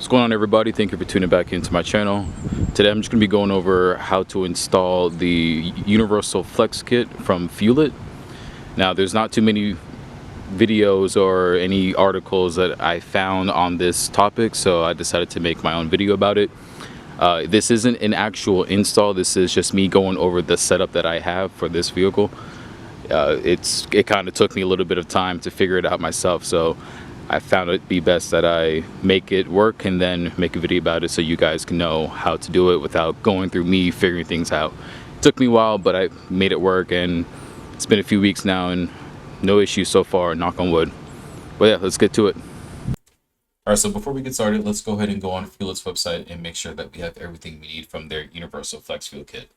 What's going on, everybody? Thank you for tuning back into my channel. Today I'm just going to be going over how to install the Universal Flex Kit from Fuel-It. Now, there's not too many videos or any articles that I found on this topic, so I decided to make my own video about it. This isn't an actual install. This is just me going over the setup that I have for this vehicle. It kind of took me a little bit of time to figure it out myself, so I found it be best that I make it work and then make a video about it so you guys can know how to do it without going through me figuring things out. It took me a while, but I made it work, and it's been a few weeks now and no issues so far, knock on wood. But yeah, let's get to it. Alright, so before we get started, let's go ahead and go on Fuel-It's website and make sure that we have everything we need from their Universal Flex Fuel Kit.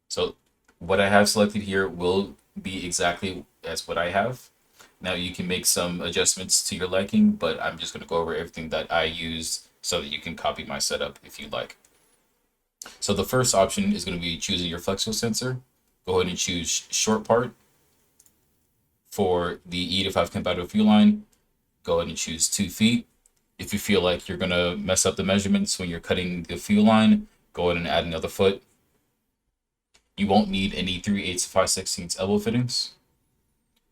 So what I have selected here will be exactly as what I have. Now you can make some adjustments to your liking, but I'm just going to go over everything that I use so that you can copy my setup if you like. So the first option is going to be choosing your flex fuel sensor. Go ahead and choose short part. For the E85 compatible fuel line, go ahead and choose 2 feet. If you feel like you're going to mess up the measurements when you're cutting the fuel line, go ahead and add another foot. You won't need any 3/8 to 5/16 elbow fittings.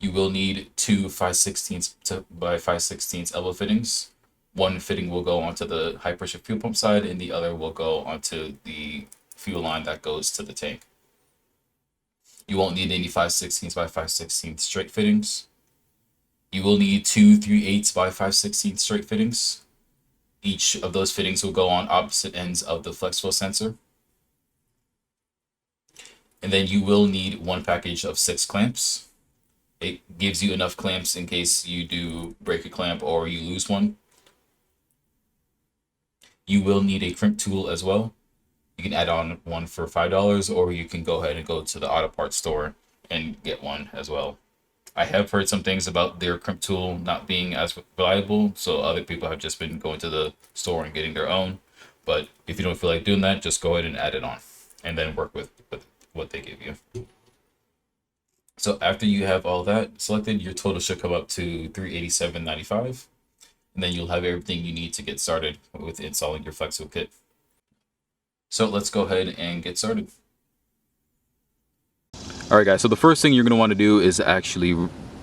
You will need 2 5/16 by 5/16 elbow fittings. One fitting will go onto the high pressure fuel pump side, and the other will go onto the fuel line that goes to the tank. You won't need any 5/16 by 5/16 straight fittings. You will need 2 3/8 by 5/16 straight fittings. Each of those fittings will go on opposite ends of the flex fuel sensor. And then you will need one package of 6 clamps. It gives you enough clamps in case you do break a clamp or you lose one. You will need a crimp tool as well. You can add on one for $5, or you can go ahead and go to the auto parts store and get one as well. I have heard some things about their crimp tool not being as reliable, so other people have just been going to the store and getting their own. But if you don't feel like doing that, just go ahead and add it on and then work with what they give you. So after you have all that selected, your total should come up to $387.95, and then you'll have everything you need to get started with installing your flex fuel kit. So let's go ahead and get started. Alright guys, so the first thing you're going to want to do is actually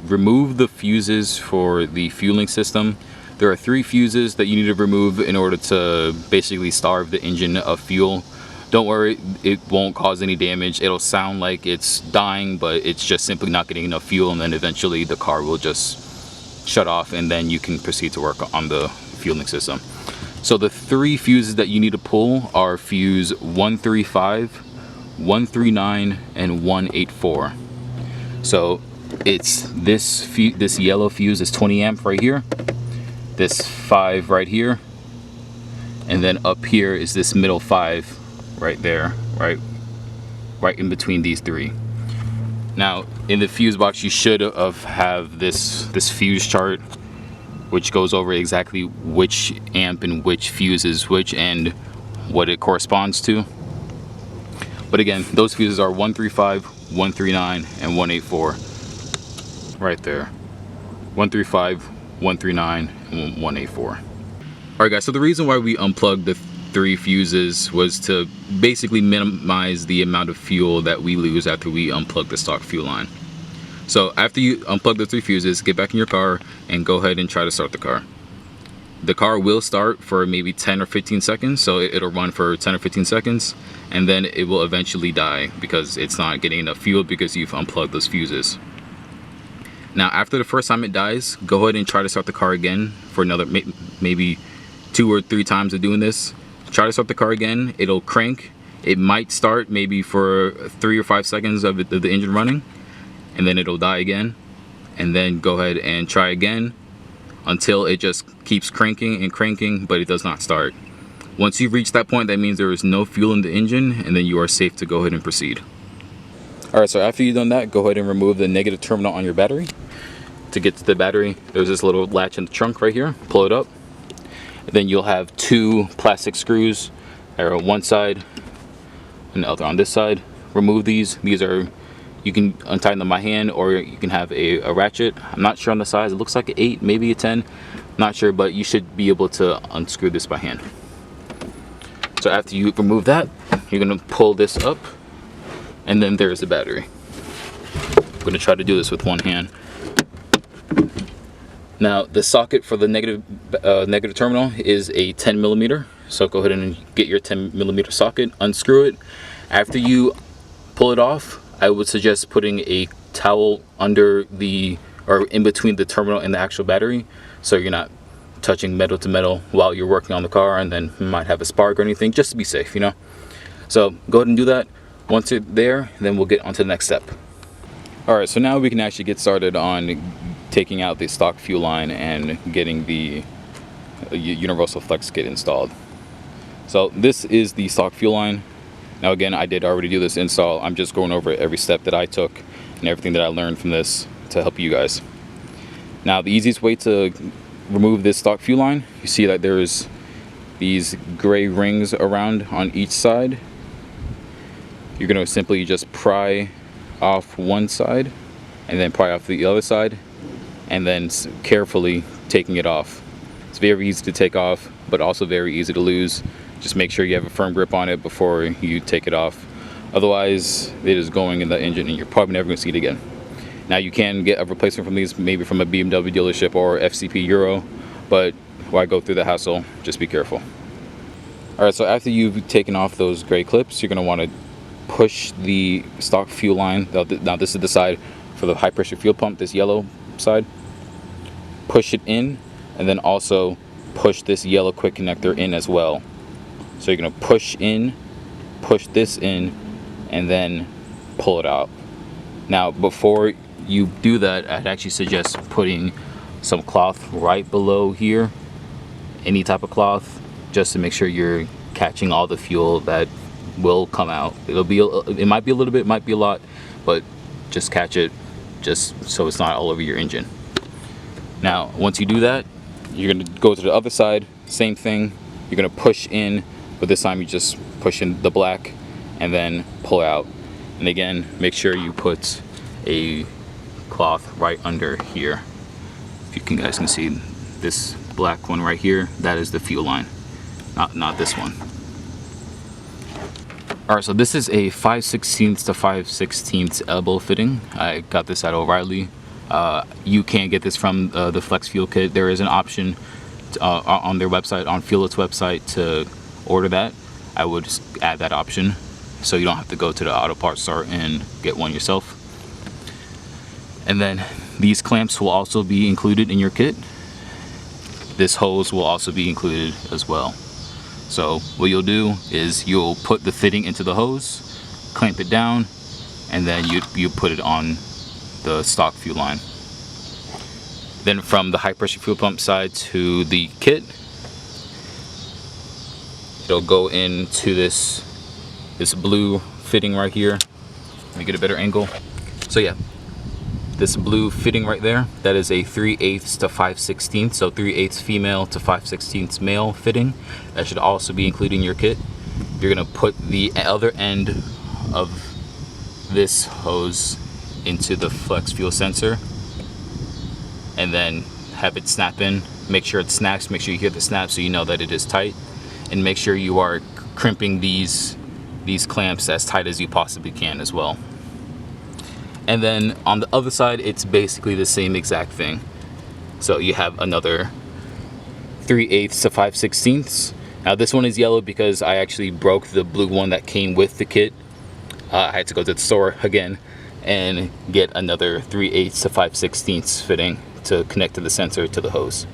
remove the fuses for the fueling system. There are 3 fuses that you need to remove in order to basically starve the engine of fuel. Don't worry, it won't cause any damage. It'll sound like it's dying, but it's just simply not getting enough fuel, and then eventually the car will just shut off, and then you can proceed to work on the fueling system. So the 3 fuses that you need to pull are fuse 135, 139, and 184. So it's this yellow fuse is 20 amp right here, this 5 right here, and then up here is this middle 5 right there, right in between these 3. Now in the fuse box you should have this fuse chart, which goes over exactly which amp and which fuse is which and what it corresponds to. But again, those fuses are 135, 139, and 184 right there. 135, 139, and 184. Alright guys, so the reason why we unplugged the 3 fuses was to basically minimize the amount of fuel that we lose after we unplug the stock fuel line. So after you unplug the 3 fuses, get back in your car and go ahead and try to start the car. The car will start for maybe 10 or 15 seconds, so it'll run for 10 or 15 seconds, and then it will eventually die because it's not getting enough fuel because you've unplugged those fuses. Now after the first time it dies, go ahead and try to start the car again for another maybe 2 or 3 times of doing this. Try to start the car again, it'll crank. It might start maybe for 3 or 5 seconds of the engine running, and then it'll die again. And then go ahead and try again until it just keeps cranking and cranking, but it does not start. Once you've reached that point, that means there is no fuel in the engine, and then you are safe to go ahead and proceed. Alright, so after you've done that, go ahead and remove the negative terminal on your battery. To get to the battery, there's this little latch in the trunk right here. Pull it up. And then you'll have 2 plastic screws that are on one side and the other on this side. Remove these. These are, you can untie them by hand, or you can have a ratchet. I'm not sure on the size. It looks like an 8, maybe a 10, Not sure, but you should be able to unscrew this by hand. So after you remove that, you're gonna pull this up, and then there's the battery. I'm gonna try to do this with one hand. Now the socket for the negative terminal is a 10 millimeter. So go ahead and get your 10 millimeter socket, unscrew it. After you pull it off, I would suggest putting a towel under or in between the terminal and the actual battery, so you're not touching metal to metal while you're working on the car, and then you might have a spark or anything, just to be safe, you know. So go ahead and do that. Once you're there, then we'll get on to the next step. All right, so now we can actually get started on taking out the stock fuel line and getting the universal flex kit installed. So this is the stock fuel line. Now again, I did already do this install. I'm just going over every step that I took and everything that I learned from this to help you guys. Now the easiest way to remove this stock fuel line, you see that there's these gray rings around on each side. You're going to simply just pry off one side and then pry off the other side, and then carefully taking it off. It's very easy to take off, but also very easy to lose. Just make sure you have a firm grip on it before you take it off. Otherwise, it is going in the engine and you're probably never going to see it again. Now you can get a replacement from these, maybe from a BMW dealership or FCP Euro, but why go through the hassle? Just be careful. Alright, so after you've taken off those gray clips, you're going to want to push the stock fuel line. Now this is the side for the high pressure fuel pump, this yellow side. Push it in, and then also push this yellow quick connector in as well. So you're going to push in, push this in, and then pull it out. Now before you do that, I'd actually suggest putting some cloth right below here, any type of cloth, just to make sure you're catching all the fuel that will come out. It might be a little bit, it might be a lot, but just catch it, just so it's not all over your engine. Now once you do that, you're going to go to the other side, same thing. You're going to push in, but this time you just push in the black and then pull out. And again, make sure you put a cloth right under here. If you guys can see this black one right here, that is the fuel line, not this one. Alright, so this is a 5/16 to 5/16 elbow fitting. I got this at O'Reilly. You can get this from the Flex Fuel Kit. There is an option on their website, on Fuelit's website, to order that. I would just add that option so you don't have to go to the auto parts store and get one yourself. And then these clamps will also be included in your kit. This hose will also be included as well. So what you'll do is you'll put the fitting into the hose, clamp it down, and then you put it on the stock fuel line. Then from the high pressure fuel pump side to the kit, it'll go into this blue fitting right here. Let me get a better angle. So yeah, this blue fitting right there, that is a 3/8 to 5/16, so 3/8 female to 5/16 male fitting. That should also be included in your kit. You're gonna put the other end of this hose into the flex fuel sensor and then have it snap in. Make sure it snaps, make sure you hear the snap so you know that it is tight, and make sure you are crimping these clamps as tight as you possibly can as well. And then on the other side, it's basically the same exact thing. So you have another 3/8 to 5/16. Now this one is yellow because I actually broke the blue one that came with the kit. I had to go to the store again and get another 3/8 to 5/16 fitting to connect to the sensor to the hose.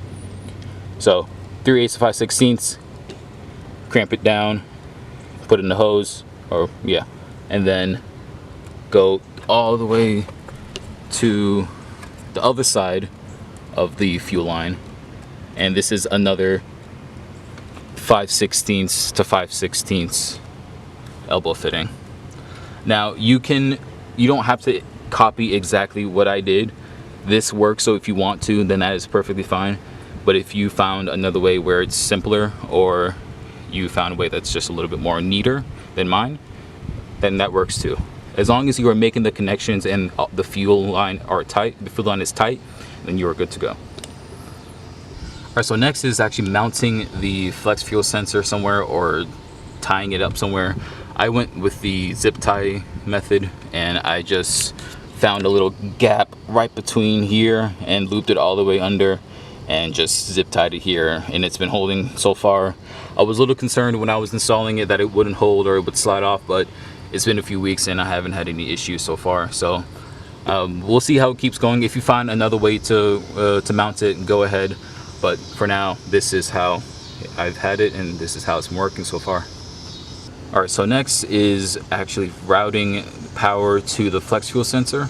So 3/8 to 5/16, cramp it down, put it in the hose, and then go all the way to the other side of the fuel line, and this is another 5/16 to 5/16 elbow fitting. Now you don't have to copy exactly what I did. This works, so if you want to, then that is perfectly fine. But if you found another way where it's simpler, or you found a way that's just a little bit more neater than mine, then that works too. As long as you are making the connections and the fuel line is tight, then you are good to go. Alright, so next is actually mounting the flex fuel sensor somewhere or tying it up somewhere. I went with the zip tie method, and I just found a little gap right between here and looped it all the way under and just zip tied it here, and it's been holding so far. I was a little concerned when I was installing it that it wouldn't hold or it would slide off, but it's been a few weeks and I haven't had any issues so far. So we'll see how it keeps going. If you find another way to mount it, go ahead. But for now, this is how I've had it, and this is how it's been working so far. Alright, so next is actually routing power to the flex fuel sensor.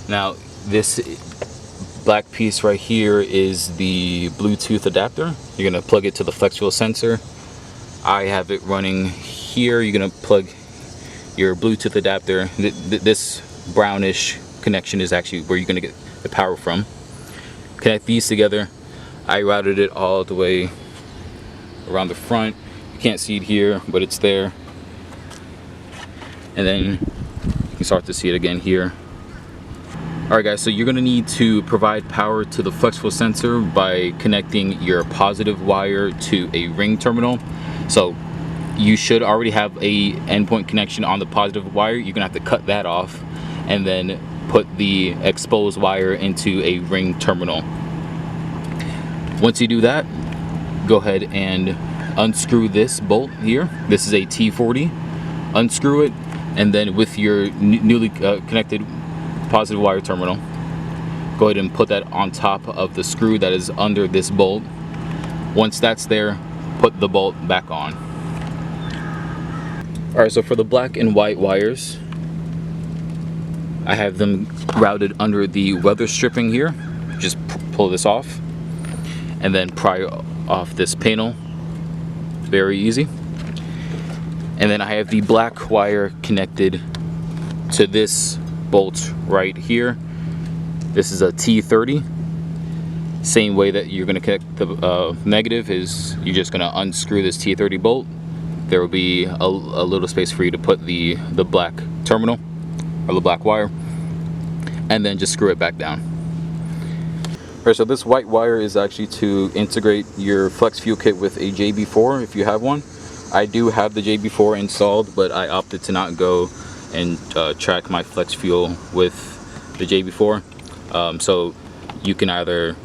Now, this black piece right here is the Bluetooth adapter. You're going to plug it to the flex fuel sensor. I have it running here. You're going to plug your Bluetooth adapter. This brownish connection is actually where you're going to get the power from. Connect these together. I routed it all the way around the front. You can't see it here, but it's there. And then you can start to see it again here. Alright guys, so you're going to need to provide power to the flex fuel sensor by connecting your positive wire to a ring terminal. So you should already have a endpoint connection on the positive wire. You're going to have to cut that off and then put the exposed wire into a ring terminal. Once you do that, go ahead and unscrew this bolt here. This is a T40. Unscrew it, and then with your newly connected positive wire terminal, go ahead and put that on top of the screw that is under this bolt. Once that's there, put the bolt back on. Alright, so for the black and white wires, I have them routed under the weather stripping here. Just pull this off and then pry off this panel. Very easy. And then I have the black wire connected to this bolt right here. This is a T30. Same way that you're going to connect the negative is you're just going to unscrew this T30 bolt. There will be a little space for you to put the black terminal or the black wire, and then just screw it back down. Alright, so this white wire is actually to integrate your flex fuel kit with a JB4 if you have one. I do have the JB4 installed, but I opted to not go and track my flex fuel with the JB4. So you can either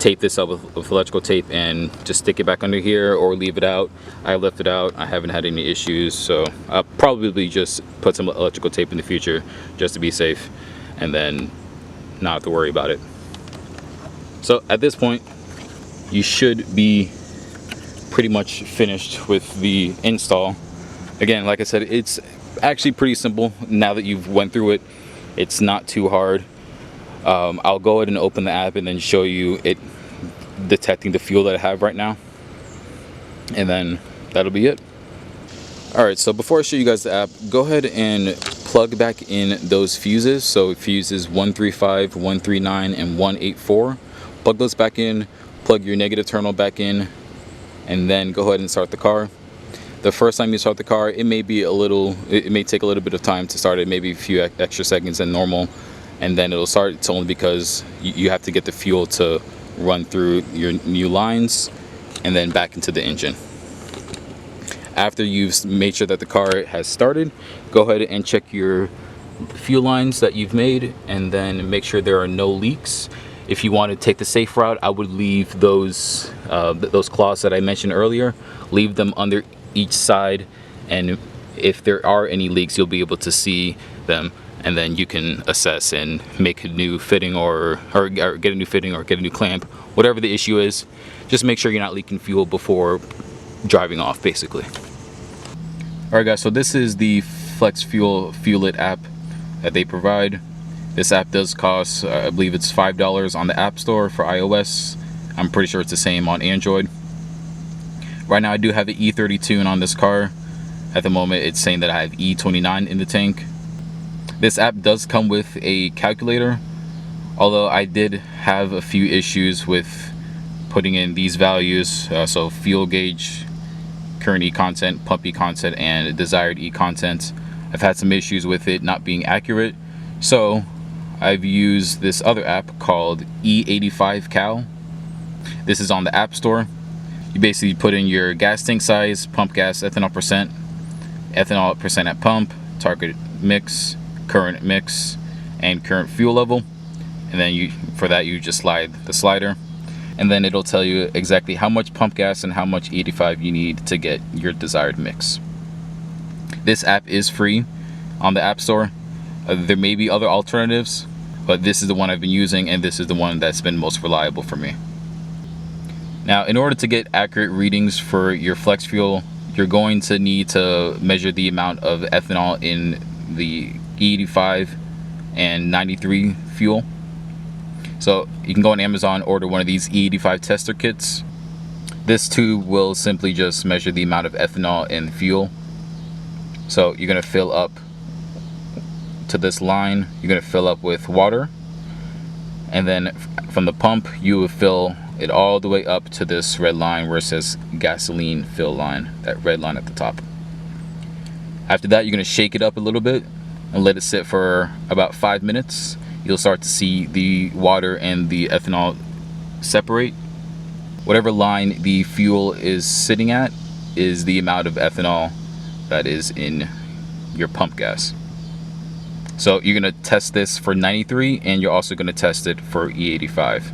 tape this up with electrical tape and just stick it back under here, or leave it out. I left it out. I haven't had any issues, so I'll probably just put some electrical tape in the future just to be safe, and then not have to worry about it. So at this point, you should be pretty much finished with the install. Again, like I said, it's actually pretty simple now that you've went through it. It's not too hard. I'll go ahead and open the app and then show you it detecting the fuel that I have right now, and then that'll be it. Alright, so before I show you guys the app, go ahead and plug back in those fuses. So fuses 135, 139, and 184. Plug those back in, plug your negative terminal back in, and then go ahead and start the car. The first time you start the car, it may take a little bit of time to start it, maybe a few extra seconds than normal, and then it'll start. It's only because you have to get the fuel to run through your new lines and then back into the engine. After you've made sure that the car has started, go ahead and check your fuel lines that you've made, and then make sure there are no leaks. If you want to take the safe route, I would leave those cloths that I mentioned earlier, leave them under each side, and if there are any leaks, you'll be able to see them, and then you can assess and make a new fitting or get a new fitting or get a new clamp. Whatever the issue is, just make sure you're not leaking fuel before driving off, basically. Alright guys, so this is the Flex Fuel Fuel-It app that they provide. This app does cost, I believe it's $5 on the App Store for iOS. I'm pretty sure it's the same on Android. Right now I do have the E32 on this car. At the moment it's saying that I have E29 in the tank. This app does come with a calculator, although I did have a few issues with putting in these values. So fuel gauge, current E content, pump E content, and desired E content. I've had some issues with it not being accurate. So I've used this other app called E85 Cal. This is on the App Store. You basically put in your gas tank size, pump gas, ethanol percent at pump, target mix, current mix, and current fuel level. And then for that you just slide the slider, and then it'll tell you exactly how much pump gas and how much E85 you need to get your desired mix. This app is free on the App Store. There may be other alternatives, but this is the one I've been using, and this is the one that's been most reliable for me. Now, in order to get accurate readings for your flex fuel, you're going to need to measure the amount of ethanol in the E85 and 93 fuel. So you can go on Amazon, order one of these E85 tester kits. This tube will simply just measure the amount of ethanol in fuel. So you're going to fill up to this line, you're going to fill up with water, and then from the pump you will fill it all the way up to this red line where it says gasoline fill line, that red line at the top. After that, you're going to shake it up a little bit and let it sit for about 5 minutes. You'll start to see the water and the ethanol separate. Whatever line the fuel is sitting at is the amount of ethanol that is in your pump gas. So you're going to test this for 93, and you're also going to test it for E85.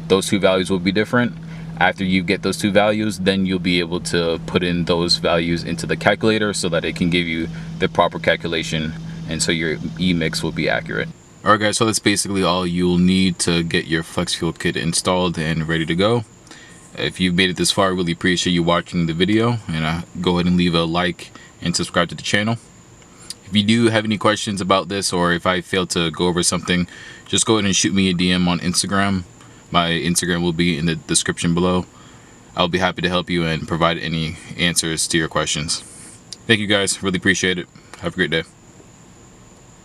Those two values will be different. After you get those two values, then you'll be able to put in those values into the calculator so that it can give you the proper calculation, and so your E-mix will be accurate. Alright guys, so that's basically all you'll need to get your flex fuel kit installed and ready to go. If you've made it this far, I really appreciate you watching the video, and go ahead and leave a like and subscribe to the channel. If you do have any questions about this, or if I failed to go over something, just go ahead and shoot me a DM on Instagram. My Instagram will be in the description below. I'll be happy to help you and provide any answers to your questions. Thank you guys, really appreciate it. Have a great day.